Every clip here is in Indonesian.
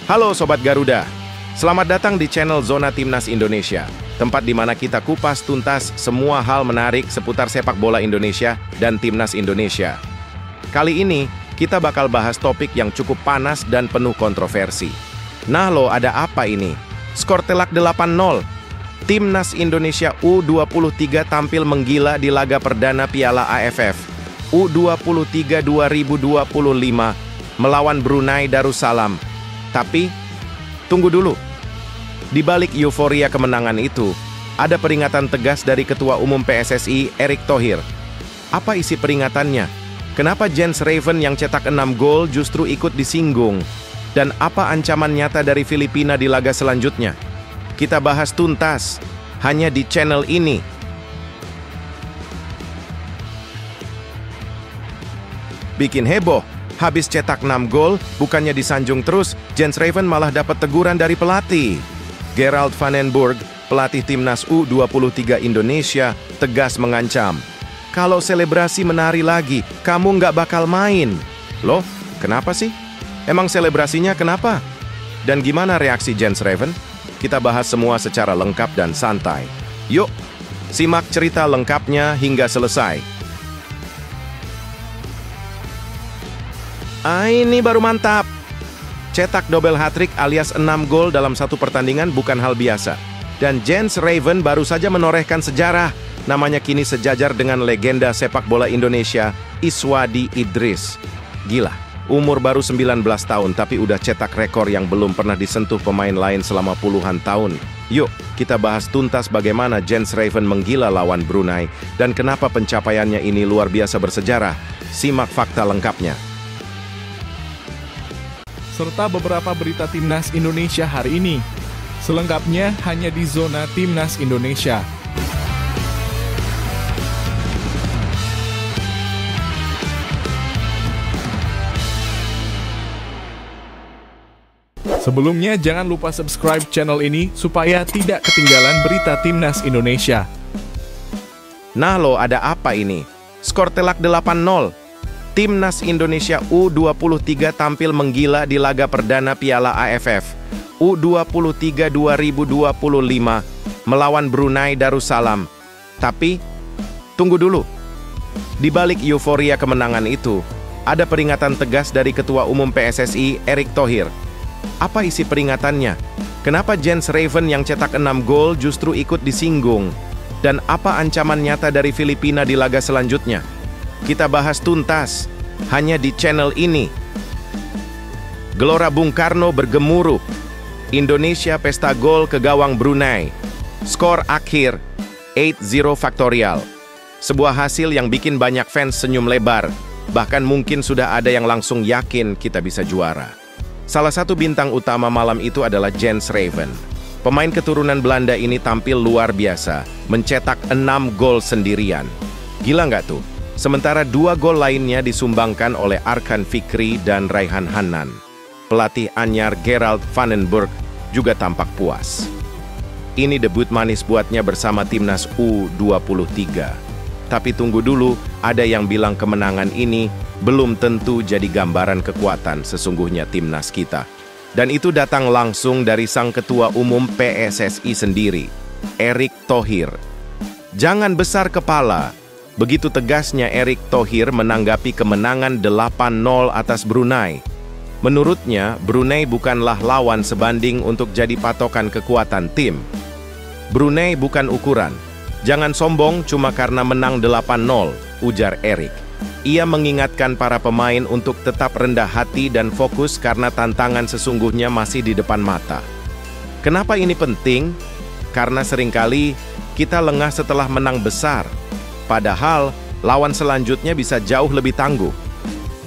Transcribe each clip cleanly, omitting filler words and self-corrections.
Halo Sobat Garuda, selamat datang di channel Zona Timnas Indonesia, tempat di mana kita kupas tuntas semua hal menarik seputar sepak bola Indonesia dan Timnas Indonesia. Kali ini, kita bakal bahas topik yang cukup panas dan penuh kontroversi. Nah lo, ada apa ini? Skor telak 8-0. Timnas Indonesia U23 tampil menggila di laga perdana Piala AFF U23 2025 melawan Brunei Darussalam. Tapi, tunggu dulu. Di balik euforia kemenangan itu, ada peringatan tegas dari Ketua Umum PSSI, Erick Thohir. Apa isi peringatannya? Kenapa Jens Raven yang cetak 6 gol justru ikut disinggung? Dan apa ancaman nyata dari Filipina di laga selanjutnya? Kita bahas tuntas, hanya di channel ini. Bikin heboh. Habis cetak 6 gol, bukannya disanjung terus, Jens Raven malah dapat teguran dari pelatih. Gerald van den Burg, pelatih Timnas U23 Indonesia, tegas mengancam. Kalau selebrasi menari lagi, kamu nggak bakal main. Loh, kenapa sih? Emang selebrasinya kenapa? Dan gimana reaksi Jens Raven? Kita bahas semua secara lengkap dan santai. Yuk, simak cerita lengkapnya hingga selesai. Ini baru mantap. Cetak double hat-trick alias 6 gol dalam satu pertandingan bukan hal biasa. Dan Jens Raven baru saja menorehkan sejarah. Namanya kini sejajar dengan legenda sepak bola Indonesia, Iswadi Idris. Gila, umur baru 19 tahun tapi udah cetak rekor yang belum pernah disentuh pemain lain selama puluhan tahun. Yuk, kita bahas tuntas bagaimana Jens Raven menggila lawan Brunei dan kenapa pencapaiannya ini luar biasa bersejarah. Simak fakta lengkapnya. Serta beberapa berita Timnas Indonesia hari ini. Selengkapnya hanya di Zona Timnas Indonesia. Sebelumnya jangan lupa subscribe channel ini supaya tidak ketinggalan berita Timnas Indonesia. Nah lo, ada apa ini? Skor telak 8-0. Timnas Indonesia U23 tampil menggila di laga perdana Piala AFF U23 2025 melawan Brunei Darussalam. Tapi, tunggu dulu. Di balik euforia kemenangan itu, ada peringatan tegas dari Ketua Umum PSSI, Erick Thohir. Apa isi peringatannya? Kenapa Jens Raven yang cetak 6 gol justru ikut disinggung? Dan apa ancaman nyata dari Filipina di laga selanjutnya? Kita bahas tuntas, hanya di channel ini. Gelora Bung Karno bergemuruh. Indonesia pesta gol ke gawang Brunei. Skor akhir 8-0 faktorial. Sebuah hasil yang bikin banyak fans senyum lebar. Bahkan mungkin sudah ada yang langsung yakin kita bisa juara. Salah satu bintang utama malam itu adalah Jens Raven. Pemain keturunan Belanda ini tampil luar biasa, mencetak 6 gol sendirian. Gila nggak tuh? Sementara 2 gol lainnya disumbangkan oleh Arkan Fikri dan Raihan Hanan. Pelatih anyar Gerald van den Burg juga tampak puas. Ini debut manis buatnya bersama Timnas U23. Tapi tunggu dulu, ada yang bilang kemenangan ini belum tentu jadi gambaran kekuatan sesungguhnya Timnas kita. Dan itu datang langsung dari sang Ketua Umum PSSI sendiri, Erick Thohir. Jangan besar kepala. Begitu tegasnya Erick Thohir menanggapi kemenangan 8-0 atas Brunei. Menurutnya, Brunei bukanlah lawan sebanding untuk jadi patokan kekuatan tim. Brunei bukan ukuran. Jangan sombong cuma karena menang 8-0, ujar Erick. Ia mengingatkan para pemain untuk tetap rendah hati dan fokus karena tantangan sesungguhnya masih di depan mata. Kenapa ini penting? Karena seringkali kita lengah setelah menang besar. Padahal, lawan selanjutnya bisa jauh lebih tangguh.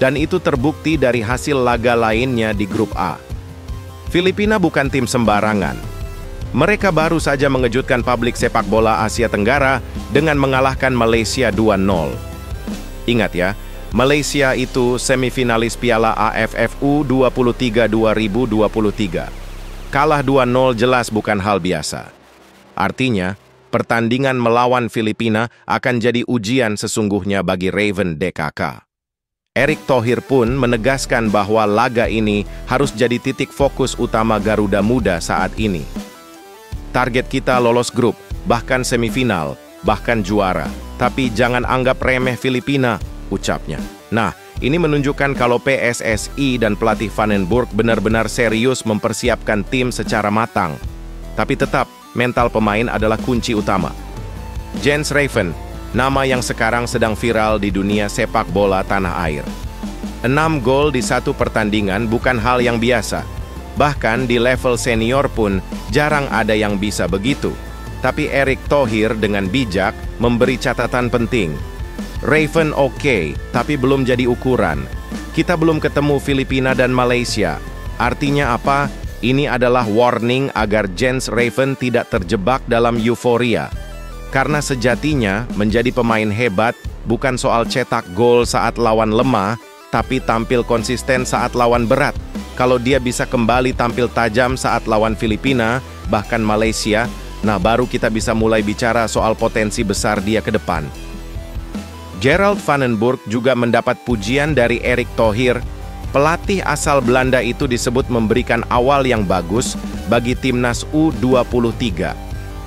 Dan itu terbukti dari hasil laga lainnya di grup A. Filipina bukan tim sembarangan. Mereka baru saja mengejutkan publik sepak bola Asia Tenggara dengan mengalahkan Malaysia 2-0. Ingat ya, Malaysia itu semifinalis Piala AFF U23 2023. Kalah 2-0 jelas bukan hal biasa. Artinya, pertandingan melawan Filipina akan jadi ujian sesungguhnya bagi Raven DKK. Erick Thohir pun menegaskan bahwa laga ini harus jadi titik fokus utama Garuda Muda saat ini. Target kita lolos grup, bahkan semifinal, bahkan juara. Tapi jangan anggap remeh Filipina, ucapnya. Nah, ini menunjukkan kalau PSSI dan pelatih Van den Burg benar-benar serius mempersiapkan tim secara matang. Tapi tetap, mental pemain adalah kunci utama. Jens Raven, nama yang sekarang sedang viral di dunia sepak bola tanah air. 6 gol di satu pertandingan bukan hal yang biasa. Bahkan di level senior pun jarang ada yang bisa begitu. Tapi Erick Thohir dengan bijak memberi catatan penting. Raven oke, tapi belum jadi ukuran. Kita belum ketemu Filipina dan Malaysia. Artinya apa? Ini adalah warning agar Jens Raven tidak terjebak dalam euforia. Karena sejatinya menjadi pemain hebat bukan soal cetak gol saat lawan lemah, tapi tampil konsisten saat lawan berat. Kalau dia bisa kembali tampil tajam saat lawan Filipina, bahkan Malaysia, nah baru kita bisa mulai bicara soal potensi besar dia ke depan. Gerald Van den Burg juga mendapat pujian dari Erick Thohir. Pelatih asal Belanda itu disebut memberikan awal yang bagus bagi timnas U23.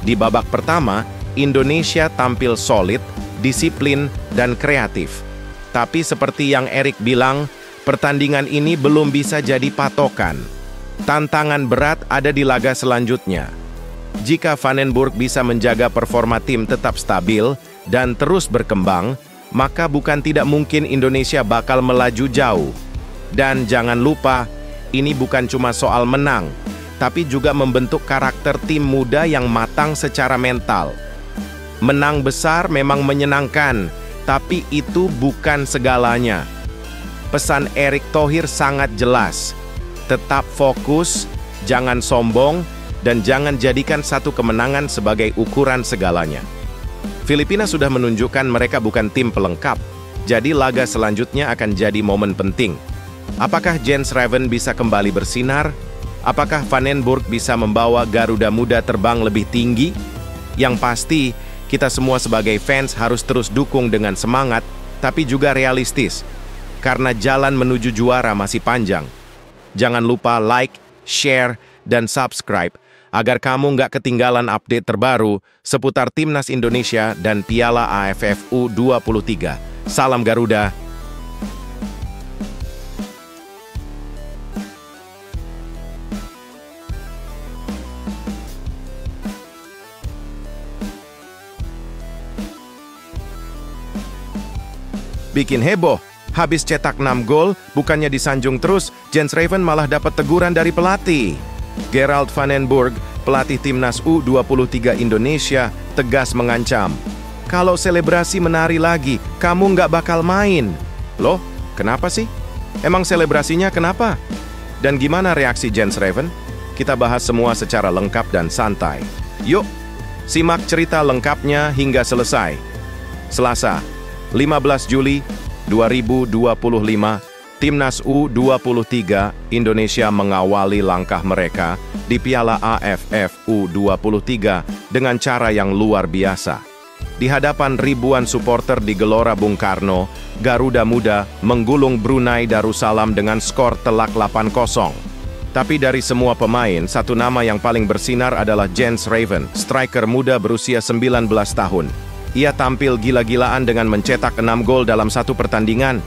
Di babak pertama, Indonesia tampil solid, disiplin, dan kreatif. Tapi seperti yang Erick bilang, pertandingan ini belum bisa jadi patokan. Tantangan berat ada di laga selanjutnya. Jika Van den Burg bisa menjaga performa tim tetap stabil dan terus berkembang, maka bukan tidak mungkin Indonesia bakal melaju jauh. Dan jangan lupa, ini bukan cuma soal menang, tapi juga membentuk karakter tim muda yang matang secara mental. Menang besar memang menyenangkan, tapi itu bukan segalanya. Pesan Erick Thohir sangat jelas. Tetap fokus, jangan sombong, dan jangan jadikan satu kemenangan sebagai ukuran segalanya. Filipina sudah menunjukkan mereka bukan tim pelengkap, jadi laga selanjutnya akan jadi momen penting. Apakah Jens Raven bisa kembali bersinar? Apakah Van den Burg bisa membawa Garuda Muda terbang lebih tinggi? Yang pasti, kita semua sebagai fans harus terus dukung dengan semangat, tapi juga realistis. Karena jalan menuju juara masih panjang. Jangan lupa like, share, dan subscribe, agar kamu nggak ketinggalan update terbaru seputar Timnas Indonesia dan Piala AFF U23. Salam Garuda! Bikin heboh, habis cetak 6 gol, bukannya disanjung terus, Jens Raven malah dapat teguran dari pelatih. Gerald Van den Burg, pelatih timnas U23 Indonesia, tegas mengancam. Kalau selebrasi menari lagi, kamu nggak bakal main. Loh, kenapa sih? Emang selebrasinya kenapa? Dan gimana reaksi Jens Raven? Kita bahas semua secara lengkap dan santai. Yuk, simak cerita lengkapnya hingga selesai. Selasa, 15 Juli 2025, Timnas U23 Indonesia mengawali langkah mereka di Piala AFF U23 dengan cara yang luar biasa. Di hadapan ribuan supporter di Gelora Bung Karno, Garuda Muda menggulung Brunei Darussalam dengan skor telak 8-0. Tapi dari semua pemain, satu nama yang paling bersinar adalah Jens Raven, striker muda berusia 19 tahun. Ia tampil gila-gilaan dengan mencetak 6 gol dalam satu pertandingan.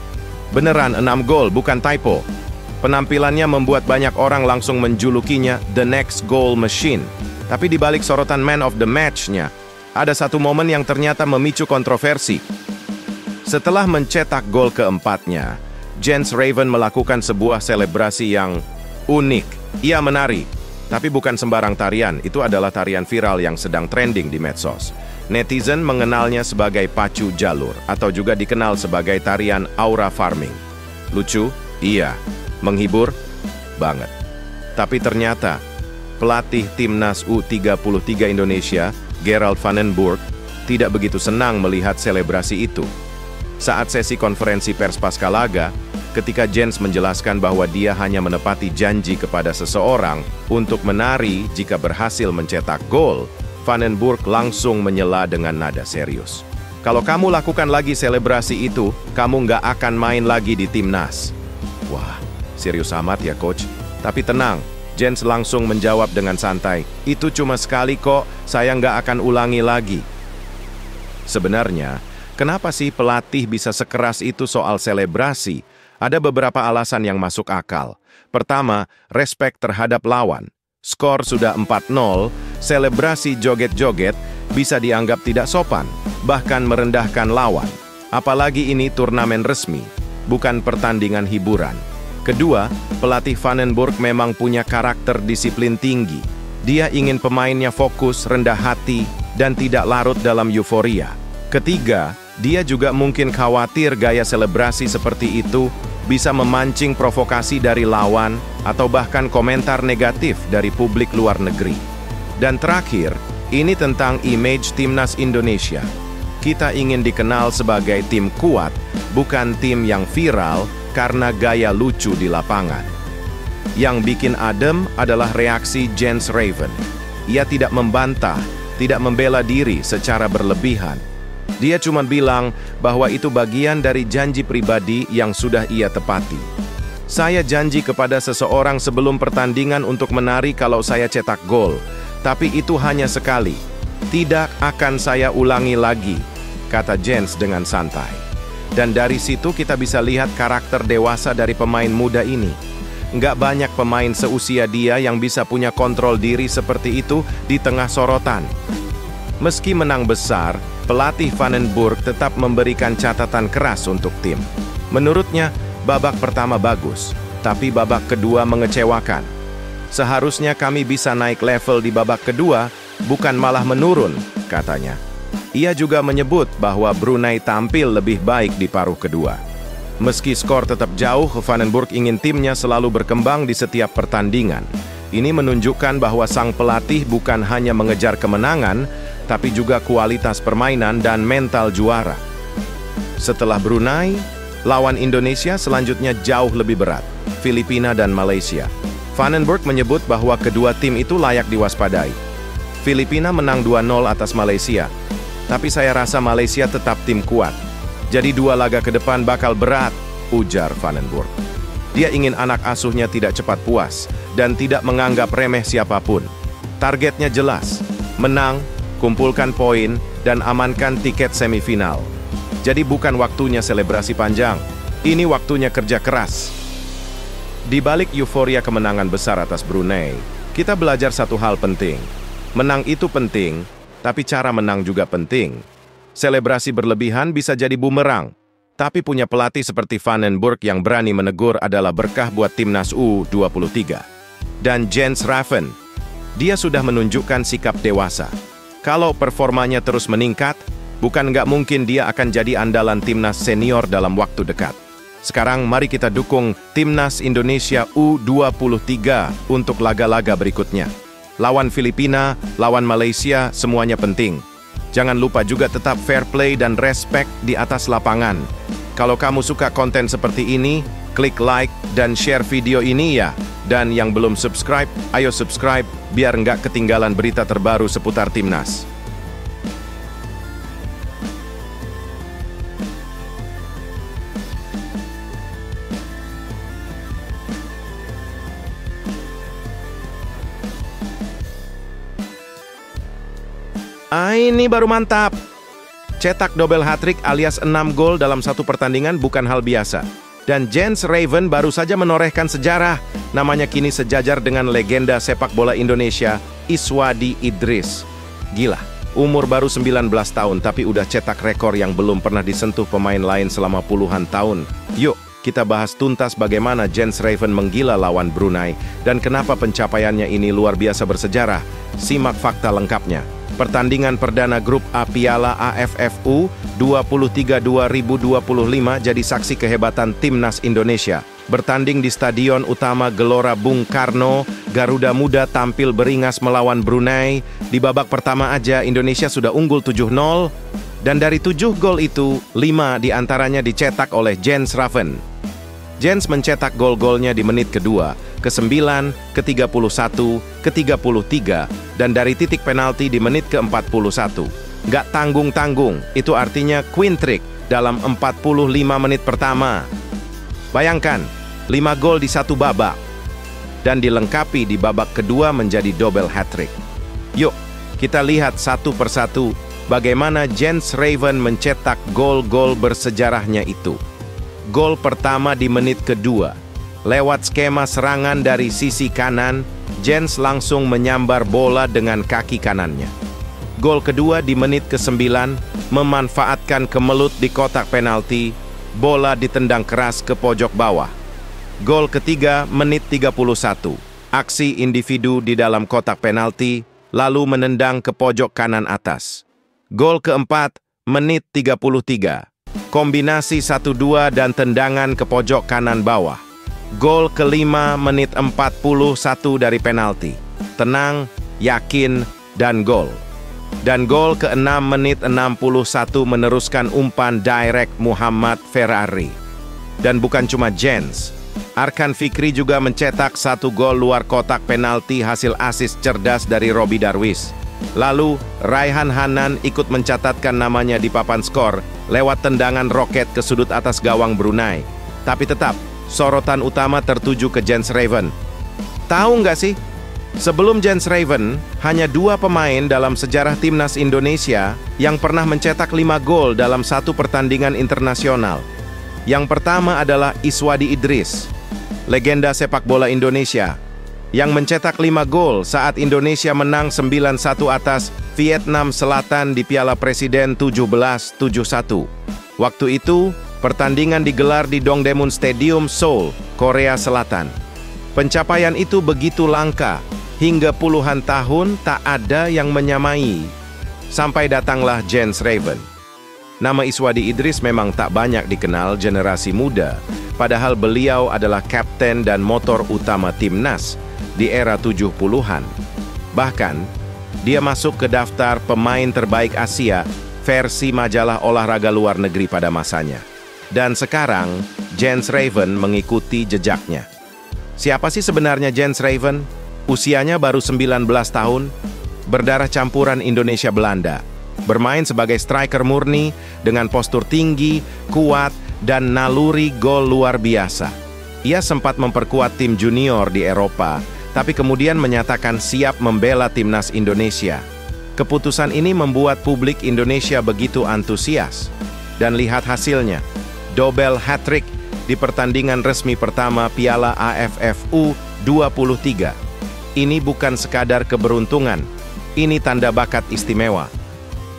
Beneran 6 gol, bukan typo. Penampilannya membuat banyak orang langsung menjulukinya The Next Goal Machine. Tapi di balik sorotan Man of the Match-nya, ada satu momen yang ternyata memicu kontroversi. Setelah mencetak gol keempatnya, Jens Raven melakukan sebuah selebrasi yang unik. Ia menari, tapi bukan sembarang tarian, itu adalah tarian viral yang sedang trending di medsos. Netizen mengenalnya sebagai pacu jalur, atau juga dikenal sebagai tarian aura farming. Lucu? Iya. Menghibur? Banget. Tapi ternyata, pelatih timnas U23 Indonesia, Gerald Van den Burg, tidak begitu senang melihat selebrasi itu. Saat sesi konferensi pers pasca laga, ketika Jens menjelaskan bahwa dia hanya menepati janji kepada seseorang untuk menari jika berhasil mencetak gol, Van den Burg langsung menyela dengan nada serius. Kalau kamu lakukan lagi selebrasi itu, kamu nggak akan main lagi di timnas. Wah, serius amat ya coach. Tapi tenang, Jens langsung menjawab dengan santai. Itu cuma sekali kok, saya nggak akan ulangi lagi. Sebenarnya, kenapa sih pelatih bisa sekeras itu soal selebrasi? Ada beberapa alasan yang masuk akal. Pertama, respek terhadap lawan. Skor sudah 4-0, selebrasi joget-joget bisa dianggap tidak sopan, bahkan merendahkan lawan. Apalagi ini turnamen resmi, bukan pertandingan hiburan. Kedua, pelatih Vandenborg memang punya karakter disiplin tinggi. Dia ingin pemainnya fokus, rendah hati, dan tidak larut dalam euforia. Ketiga, dia juga mungkin khawatir gaya selebrasi seperti itu bisa memancing provokasi dari lawan atau bahkan komentar negatif dari publik luar negeri. Dan terakhir, ini tentang image timnas Indonesia. Kita ingin dikenal sebagai tim kuat, bukan tim yang viral karena gaya lucu di lapangan. Yang bikin adem adalah reaksi Jens Raven. Ia tidak membantah, tidak membela diri secara berlebihan. Dia cuma bilang bahwa itu bagian dari janji pribadi yang sudah ia tepati. Saya janji kepada seseorang sebelum pertandingan untuk menari kalau saya cetak gol, tapi itu hanya sekali. Tidak akan saya ulangi lagi, kata Jens dengan santai. Dan dari situ kita bisa lihat karakter dewasa dari pemain muda ini. Nggak banyak pemain seusia dia yang bisa punya kontrol diri seperti itu di tengah sorotan. Meski menang besar, pelatih Vandenborg tetap memberikan catatan keras untuk tim. Menurutnya, babak pertama bagus, tapi babak kedua mengecewakan. Seharusnya kami bisa naik level di babak kedua, bukan malah menurun, katanya. Ia juga menyebut bahwa Brunei tampil lebih baik di paruh kedua. Meski skor tetap jauh, Vandenborg ingin timnya selalu berkembang di setiap pertandingan. Ini menunjukkan bahwa sang pelatih bukan hanya mengejar kemenangan, tapi juga kualitas permainan dan mental juara. Setelah Brunei, lawan Indonesia selanjutnya jauh lebih berat, Filipina dan Malaysia. Vandenborg menyebut bahwa kedua tim itu layak diwaspadai. Filipina menang 2-0 atas Malaysia, tapi saya rasa Malaysia tetap tim kuat. Jadi 2 laga ke depan bakal berat, ujar Vandenborg. Dia ingin anak asuhnya tidak cepat puas dan tidak menganggap remeh siapapun. Targetnya jelas, menang, kumpulkan poin, dan amankan tiket semifinal. Jadi bukan waktunya selebrasi panjang, ini waktunya kerja keras. Di balik euforia kemenangan besar atas Brunei, kita belajar satu hal penting. Menang itu penting, tapi cara menang juga penting. Selebrasi berlebihan bisa jadi bumerang, tapi punya pelatih seperti Vandenborg yang berani menegur adalah berkah buat timnas U23. Dan Jens Raven, dia sudah menunjukkan sikap dewasa. Kalau performanya terus meningkat, bukan nggak mungkin dia akan jadi andalan timnas senior dalam waktu dekat. Sekarang mari kita dukung timnas Indonesia U23 untuk laga-laga berikutnya. Lawan Filipina, lawan Malaysia, semuanya penting. Jangan lupa juga tetap fair play dan respect di atas lapangan. Kalau kamu suka konten seperti ini, klik like dan share video ini ya. Dan yang belum subscribe, ayo subscribe biar nggak ketinggalan berita terbaru seputar timnas. Ini baru mantap. Cetak double hat-trick alias 6 gol dalam satu pertandingan bukan hal biasa. Dan Jens Raven baru saja menorehkan sejarah. Namanya kini sejajar dengan legenda sepak bola Indonesia, Iswadi Idris. Gila, umur baru 19 tahun tapi udah cetak rekor yang belum pernah disentuh pemain lain selama puluhan tahun. Yuk, kita bahas tuntas bagaimana Jens Raven menggila lawan Brunei dan kenapa pencapaiannya ini luar biasa bersejarah. Simak fakta lengkapnya. Pertandingan perdana grup A Piala AFF U23 2025 jadi saksi kehebatan timnas Indonesia. Bertanding di Stadion Utama Gelora Bung Karno, Garuda Muda tampil beringas melawan Brunei. Di babak pertama aja Indonesia sudah unggul 7-0. Dan dari 7 gol itu, 5 diantaranya dicetak oleh Jens Raven. Jens mencetak gol-golnya di menit kedua, ke-9, ke-31, ke-33, dan dari titik penalti di menit ke-41. Nggak tanggung-tanggung, itu artinya queen trick dalam 45 menit pertama. Bayangkan, 5 gol di satu babak. Dan dilengkapi di babak kedua menjadi double hat-trick. Yuk, kita lihat satu persatu bagaimana Jens Raven mencetak gol-gol bersejarahnya itu. Gol pertama di menit kedua. Lewat skema serangan dari sisi kanan, Jens langsung menyambar bola dengan kaki kanannya. Gol kedua di menit ke-9, memanfaatkan kemelut di kotak penalti, bola ditendang keras ke pojok bawah. Gol ketiga menit 31, aksi individu di dalam kotak penalti, lalu menendang ke pojok kanan atas. Gol keempat menit 33, kombinasi 1-2 dan tendangan ke pojok kanan bawah. Gol kelima menit 41 dari penalti. Tenang, yakin, dan gol. Dan gol ke-6 menit 61 meneruskan umpan direct Muhammad Ferrari. Dan bukan cuma Jens, Arkan Fikri juga mencetak 1 gol luar kotak penalti hasil asis cerdas dari Robbie Darwish. Lalu, Raihan Hanan ikut mencatatkan namanya di papan skor lewat tendangan roket ke sudut atas gawang Brunei. Tapi tetap, sorotan utama tertuju ke Jens Raven. Tahu nggak sih? Sebelum Jens Raven, hanya 2 pemain dalam sejarah timnas Indonesia yang pernah mencetak 5 gol dalam satu pertandingan internasional. Yang pertama adalah Iswadi Idris, legenda sepak bola Indonesia, yang mencetak 5 gol saat Indonesia menang 9-1 atas Vietnam Selatan di Piala Presiden 1771. Waktu itu, pertandingan digelar di Dongdaemun Stadium, Seoul, Korea Selatan. Pencapaian itu begitu langka, hingga puluhan tahun tak ada yang menyamai. Sampai datanglah Jens Raven. Nama Iswadi Idris memang tak banyak dikenal generasi muda, padahal beliau adalah kapten dan motor utama timnas di era 70-an. Bahkan, dia masuk ke daftar pemain terbaik Asia versi majalah olahraga luar negeri pada masanya. Dan sekarang, Jens Raven mengikuti jejaknya. Siapa sih sebenarnya Jens Raven? Usianya baru 19 tahun, berdarah campuran Indonesia-Belanda. Bermain sebagai striker murni dengan postur tinggi, kuat, dan naluri gol luar biasa. Ia sempat memperkuat tim junior di Eropa, tapi kemudian menyatakan siap membela timnas Indonesia. Keputusan ini membuat publik Indonesia begitu antusias. Dan lihat hasilnya, double hat-trick di pertandingan resmi pertama Piala AFF U23. Ini bukan sekadar keberuntungan, ini tanda bakat istimewa.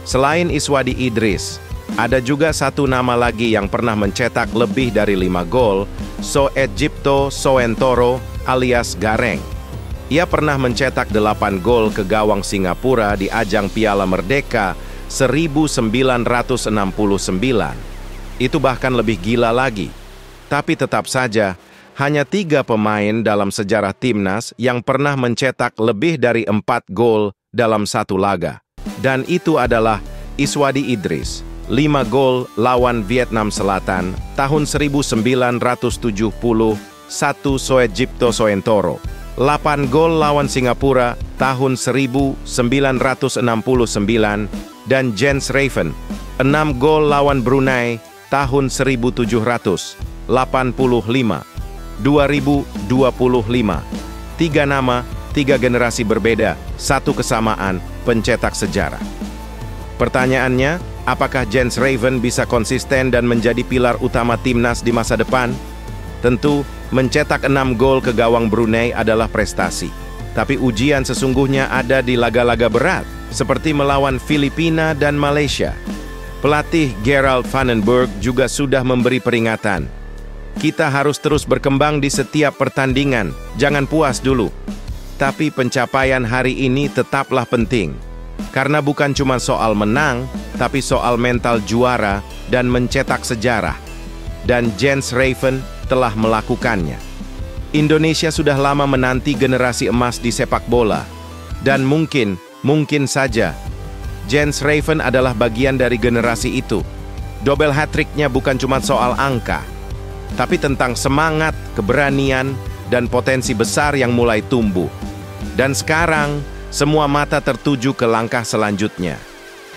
Selain Iswadi Idris, ada juga satu nama lagi yang pernah mencetak lebih dari 5 gol, Soejipto Soentoro alias Gareng. Ia pernah mencetak 8 gol ke gawang Singapura di ajang Piala Merdeka 1969. Itu bahkan lebih gila lagi. Tapi tetap saja, hanya 3 pemain dalam sejarah timnas yang pernah mencetak lebih dari 4 gol dalam satu laga. Dan itu adalah Iswadi Idris, 5 gol lawan Vietnam Selatan tahun 1970, 1 Soejipto Soentoro, 8 gol lawan Singapura tahun 1969, dan Jens Raven, 6 gol lawan Brunei tahun 1785, 2025. 3 nama, 3 generasi berbeda, 1 kesamaan, pencetak sejarah. Pertanyaannya, apakah Jens Raven bisa konsisten dan menjadi pilar utama timnas di masa depan? Tentu, mencetak 6 gol ke gawang Brunei adalah prestasi. Tapi ujian sesungguhnya ada di laga-laga berat, seperti melawan Filipina dan Malaysia. Pelatih Gerald Vandenberg juga sudah memberi peringatan. Kita harus terus berkembang di setiap pertandingan, jangan puas dulu. Tapi pencapaian hari ini tetaplah penting. Karena bukan cuma soal menang, tapi soal mental juara dan mencetak sejarah. Dan Jens Raven telah melakukannya. Indonesia sudah lama menanti generasi emas di sepak bola. Dan mungkin saja, Jens Raven adalah bagian dari generasi itu. Double hat-tricknya bukan cuma soal angka, tapi tentang semangat, keberanian, dan potensi besar yang mulai tumbuh. Dan sekarang, semua mata tertuju ke langkah selanjutnya.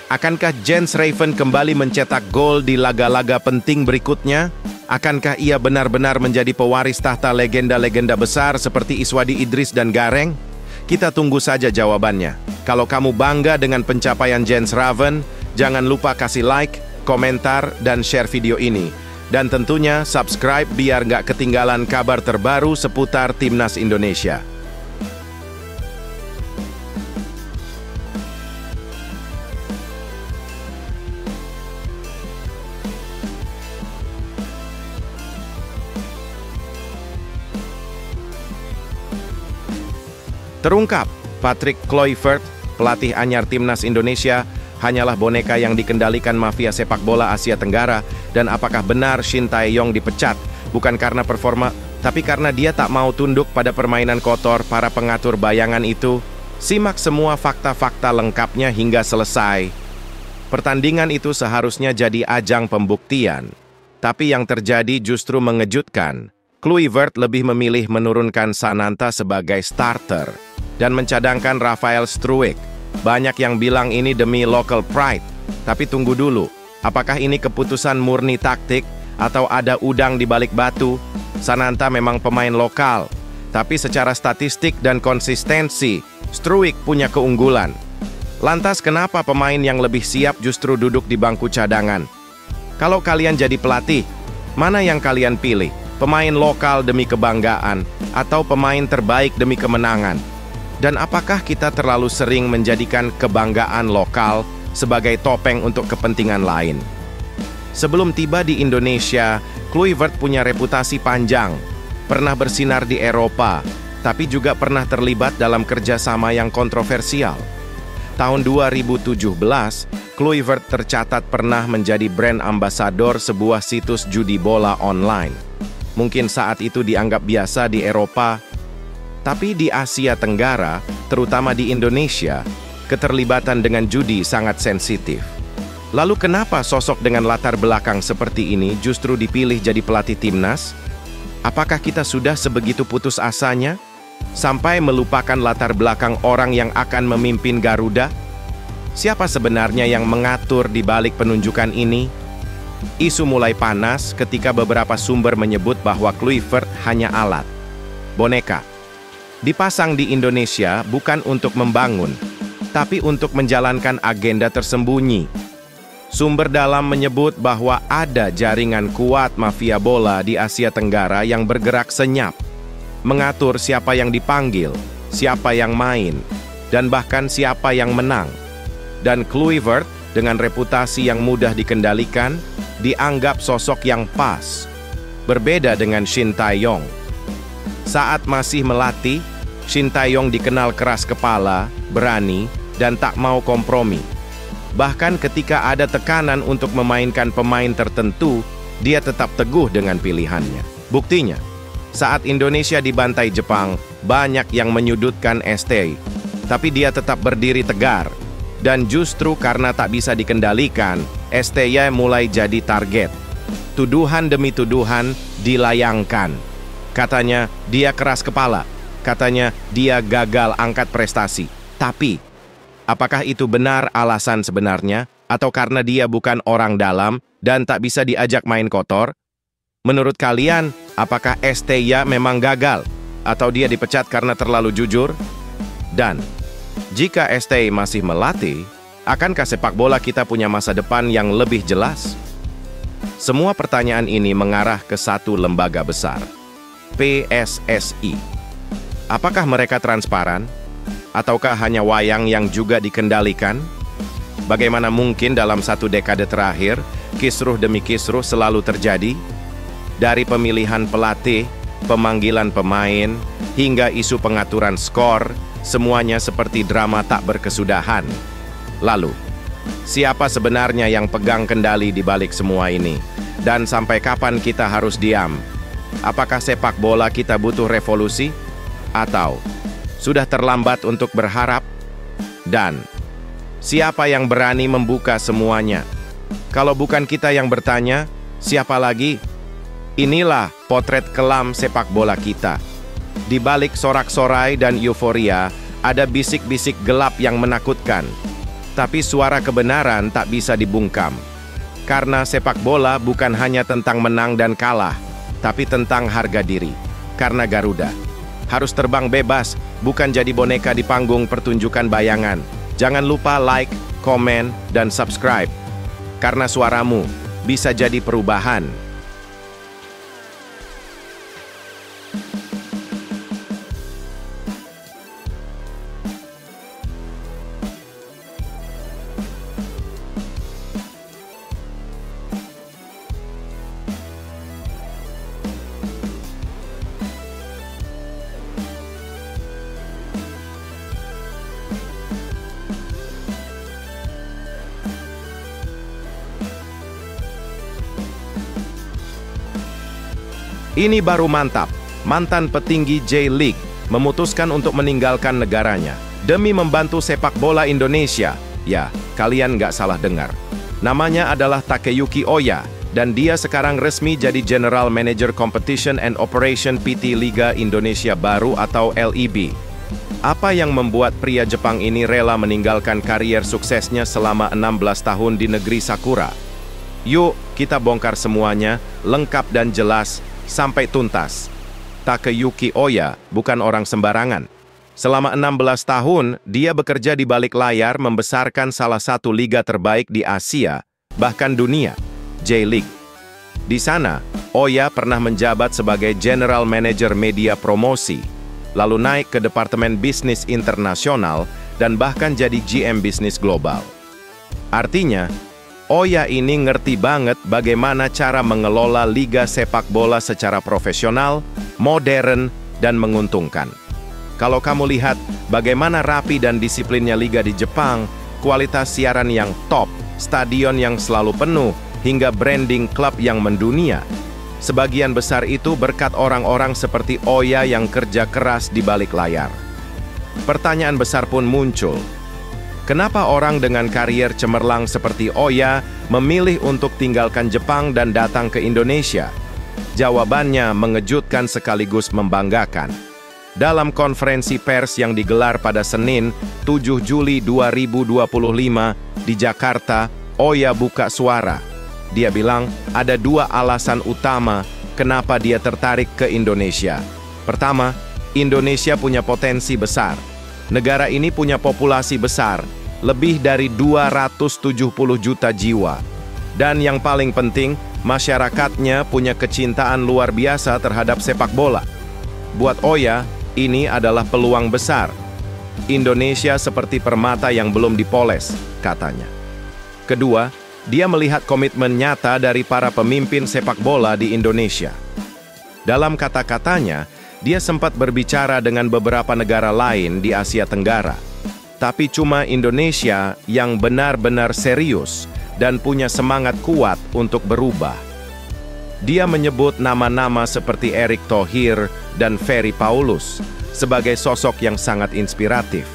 Akankah Jens Raven kembali mencetak gol di laga-laga penting berikutnya? Akankah ia benar-benar menjadi pewaris tahta legenda-legenda besar seperti Iswadi Idris dan Gareng? Kita tunggu saja jawabannya. Kalau kamu bangga dengan pencapaian Jens Raven, jangan lupa kasih like, komentar, dan share video ini. Dan tentunya subscribe biar nggak ketinggalan kabar terbaru seputar Timnas Indonesia. Terungkap, Patrick Kluivert, pelatih anyar Timnas Indonesia, hanyalah boneka yang dikendalikan mafia sepak bola Asia Tenggara. Dan apakah benar Shin Tae-yong dipecat? Bukan karena performa, tapi karena dia tak mau tunduk pada permainan kotor para pengatur bayangan itu. Simak semua fakta-fakta lengkapnya hingga selesai. Pertandingan itu seharusnya jadi ajang pembuktian. Tapi yang terjadi justru mengejutkan. Kluivert lebih memilih menurunkan Sananta sebagai starter dan mencadangkan Rafael Struijk. Banyak yang bilang ini demi local pride. Tapi tunggu dulu, apakah ini keputusan murni taktik atau ada udang di balik batu? Sananta memang pemain lokal, tapi secara statistik dan konsistensi, Struijk punya keunggulan. Lantas kenapa pemain yang lebih siap justru duduk di bangku cadangan? Kalau kalian jadi pelatih, mana yang kalian pilih? Pemain lokal demi kebanggaan, atau pemain terbaik demi kemenangan? Dan apakah kita terlalu sering menjadikan kebanggaan lokal sebagai topeng untuk kepentingan lain? Sebelum tiba di Indonesia, Kluivert punya reputasi panjang. Pernah bersinar di Eropa, tapi juga pernah terlibat dalam kerjasama yang kontroversial. Tahun 2017, Kluivert tercatat pernah menjadi brand ambasador sebuah situs judi bola online. Mungkin saat itu dianggap biasa di Eropa, tapi di Asia Tenggara, terutama di Indonesia, keterlibatan dengan judi sangat sensitif. Lalu kenapa sosok dengan latar belakang seperti ini justru dipilih jadi pelatih timnas? Apakah kita sudah sebegitu putus asanya, sampai melupakan latar belakang orang yang akan memimpin Garuda? Siapa sebenarnya yang mengatur di balik penunjukan ini? Isu mulai panas ketika beberapa sumber menyebut bahwa Kluivert hanya alat, boneka. Dipasang di Indonesia bukan untuk membangun, tapi untuk menjalankan agenda tersembunyi. Sumber dalam menyebut bahwa ada jaringan kuat mafia bola di Asia Tenggara yang bergerak senyap, mengatur siapa yang dipanggil, siapa yang main, dan bahkan siapa yang menang. Dan Kluivert, dengan reputasi yang mudah dikendalikan, dianggap sosok yang pas. Berbeda dengan Shin Tae-yong. Saat masih melatih, Shin Tae-yong dikenal keras kepala, berani, dan tak mau kompromi. Bahkan ketika ada tekanan untuk memainkan pemain tertentu, dia tetap teguh dengan pilihannya. Buktinya, saat Indonesia dibantai Jepang, banyak yang menyudutkan ST, tapi dia tetap berdiri tegar. Dan justru karena tak bisa dikendalikan, STY mulai jadi target. Tuduhan demi tuduhan dilayangkan. Katanya dia keras kepala, katanya dia gagal angkat prestasi. Tapi, apakah itu benar alasan sebenarnya? Atau karena dia bukan orang dalam dan tak bisa diajak main kotor? Menurut kalian, apakah STY memang gagal? Atau dia dipecat karena terlalu jujur? Dan jika ST masih melatih, akankah sepak bola kita punya masa depan yang lebih jelas? Semua pertanyaan ini mengarah ke satu lembaga besar, PSSI. Apakah mereka transparan? Ataukah hanya wayang yang juga dikendalikan? Bagaimana mungkin dalam satu dekade terakhir, kisruh demi kisruh selalu terjadi? Dari pemilihan pelatih, pemanggilan pemain, hingga isu pengaturan skor, semuanya seperti drama tak berkesudahan. Lalu, siapa sebenarnya yang pegang kendali di balik semua ini? Dan sampai kapan kita harus diam? Apakah sepak bola kita butuh revolusi? Atau sudah terlambat untuk berharap? Dan siapa yang berani membuka semuanya? Kalau bukan kita yang bertanya, siapa lagi? Inilah potret kelam sepak bola kita. Di balik sorak-sorai dan euforia, ada bisik-bisik gelap yang menakutkan. Tapi suara kebenaran tak bisa dibungkam. Karena sepak bola bukan hanya tentang menang dan kalah, tapi tentang harga diri. Karena Garuda harus terbang bebas, bukan jadi boneka di panggung pertunjukan bayangan. Jangan lupa like, komen, dan subscribe. Karena suaramu bisa jadi perubahan. Ini baru mantap, mantan petinggi J-League memutuskan untuk meninggalkan negaranya demi membantu sepak bola Indonesia. Ya, kalian nggak salah dengar. Namanya adalah Takeyuki Oya, dan dia sekarang resmi jadi General Manager Competition and Operation PT Liga Indonesia Baru atau LIB. Apa yang membuat pria Jepang ini rela meninggalkan karier suksesnya selama 16 tahun di negeri Sakura? Yuk, kita bongkar semuanya, lengkap dan jelas, sampai tuntas. Takeyuki Oya bukan orang sembarangan. Selama 16 tahun, dia bekerja di balik layar membesarkan salah satu liga terbaik di Asia, bahkan dunia, J-League. Di sana, Oya pernah menjabat sebagai General Manager Media Promosi, lalu naik ke Departemen Bisnis Internasional, dan bahkan jadi GM Bisnis Global. Artinya, Oya ini ngerti banget bagaimana cara mengelola liga sepak bola secara profesional, modern, dan menguntungkan. Kalau kamu lihat bagaimana rapi dan disiplinnya liga di Jepang, kualitas siaran yang top, stadion yang selalu penuh, hingga branding klub yang mendunia, sebagian besar itu berkat orang-orang seperti Oya yang kerja keras di balik layar. Pertanyaan besar pun muncul. Kenapa orang dengan karier cemerlang seperti Oya memilih untuk tinggalkan Jepang dan datang ke Indonesia? Jawabannya mengejutkan sekaligus membanggakan. Dalam konferensi pers yang digelar pada Senin, 7 Juli 2025 di Jakarta, Oya buka suara. Dia bilang ada 2 alasan utama kenapa dia tertarik ke Indonesia. Pertama, Indonesia punya potensi besar. Negara ini punya populasi besar, lebih dari 270 juta jiwa. Dan yang paling penting, masyarakatnya punya kecintaan luar biasa terhadap sepak bola. Buat Oya, ini adalah peluang besar. Indonesia seperti permata yang belum dipoles, katanya. Kedua, dia melihat komitmen nyata dari para pemimpin sepak bola di Indonesia. Dalam kata-katanya, dia sempat berbicara dengan beberapa negara lain di Asia Tenggara. Tapi cuma Indonesia yang benar-benar serius dan punya semangat kuat untuk berubah. Dia menyebut nama-nama seperti Erick Thohir dan Ferry Paulus sebagai sosok yang sangat inspiratif.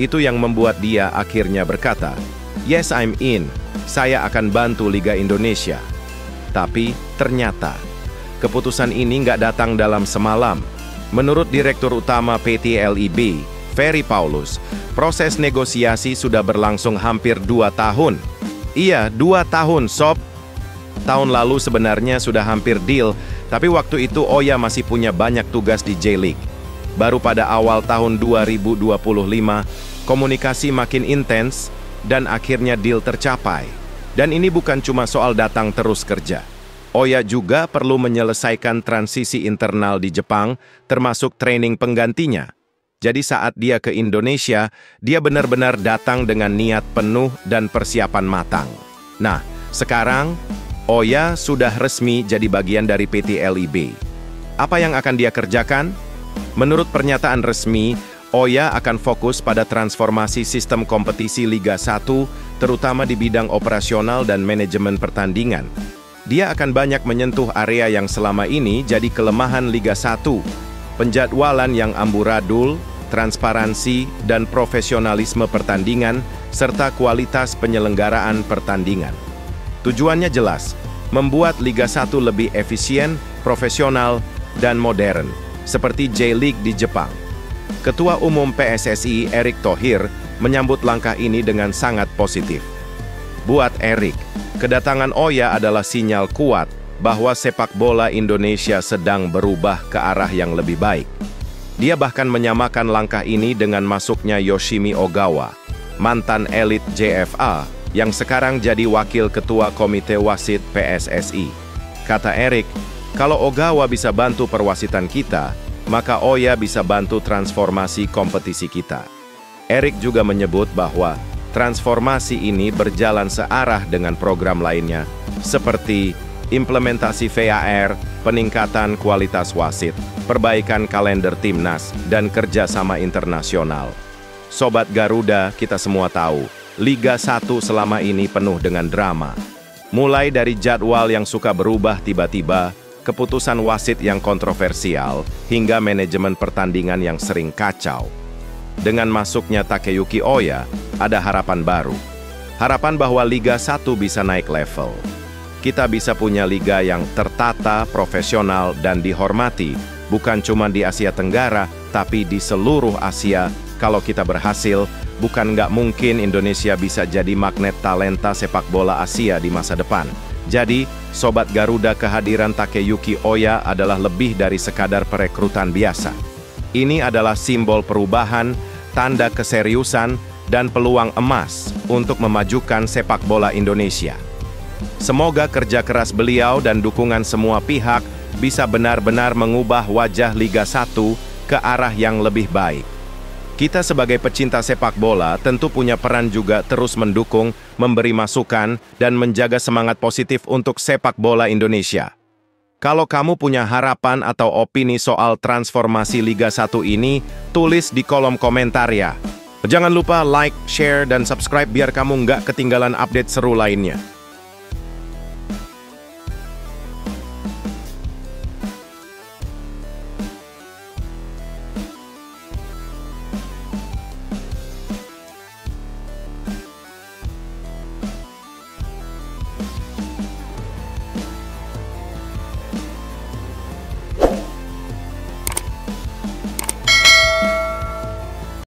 Itu yang membuat dia akhirnya berkata, "Yes, I'm in. Saya akan bantu Liga Indonesia." Tapi ternyata, keputusan ini nggak datang dalam semalam. Menurut Direktur Utama PT LIB, Ferry Paulus, proses negosiasi sudah berlangsung hampir 2 tahun. Iya, 2 tahun, sob. Tahun lalu sebenarnya sudah hampir deal, tapi waktu itu Oya masih punya banyak tugas di J-League. Baru pada awal tahun 2025, komunikasi makin intens, dan akhirnya deal tercapai. Dan ini bukan cuma soal datang terus kerja. Oya juga perlu menyelesaikan transisi internal di Jepang, termasuk training penggantinya. Jadi saat dia ke Indonesia, dia benar-benar datang dengan niat penuh dan persiapan matang. Nah, sekarang Oya sudah resmi jadi bagian dari PT LIB. Apa yang akan dia kerjakan? Menurut pernyataan resmi, Oya akan fokus pada transformasi sistem kompetisi Liga 1, terutama di bidang operasional dan manajemen pertandingan. Dia akan banyak menyentuh area yang selama ini jadi kelemahan Liga 1, penjadwalan yang amburadul, transparansi dan profesionalisme pertandingan, serta kualitas penyelenggaraan pertandingan. Tujuannya jelas, membuat Liga 1 lebih efisien, profesional, dan modern, seperti J-League di Jepang. Ketua Umum PSSI Erick Thohir menyambut langkah ini dengan sangat positif. Buat Erik, kedatangan Oya adalah sinyal kuat bahwa sepak bola Indonesia sedang berubah ke arah yang lebih baik. Dia bahkan menyamakan langkah ini dengan masuknya Yoshimi Ogawa, mantan elit JFA, yang sekarang jadi wakil ketua komite wasit PSSI. Kata Erik, kalau Ogawa bisa bantu perwasitan kita, maka Oya bisa bantu transformasi kompetisi kita. Erik juga menyebut bahwa transformasi ini berjalan searah dengan program lainnya, seperti implementasi VAR, peningkatan kualitas wasit, perbaikan kalender timnas, dan kerjasama internasional. Sobat Garuda, kita semua tahu, Liga 1 selama ini penuh dengan drama. Mulai dari jadwal yang suka berubah tiba-tiba, keputusan wasit yang kontroversial, hingga manajemen pertandingan yang sering kacau. Dengan masuknya Takeyuki Oya, ada harapan baru. Harapan bahwa Liga 1 bisa naik level. Kita bisa punya liga yang tertata, profesional, dan dihormati, bukan cuma di Asia Tenggara, tapi di seluruh Asia. Kalau kita berhasil, bukan nggak mungkin Indonesia bisa jadi magnet talenta sepak bola Asia di masa depan. Jadi, Sobat Garuda, kehadiran Takeyuki Oya adalah lebih dari sekadar perekrutan biasa. Ini adalah simbol perubahan, tanda keseriusan, dan peluang emas untuk memajukan sepak bola Indonesia. Semoga kerja keras beliau dan dukungan semua pihak bisa benar-benar mengubah wajah Liga 1 ke arah yang lebih baik. Kita sebagai pecinta sepak bola tentu punya peran juga terus mendukung, memberi masukan, dan menjaga semangat positif untuk sepak bola Indonesia. Kalau kamu punya harapan atau opini soal transformasi Liga 1 ini, tulis di kolom komentar ya. Jangan lupa like, share, dan subscribe biar kamu nggak ketinggalan update seru lainnya.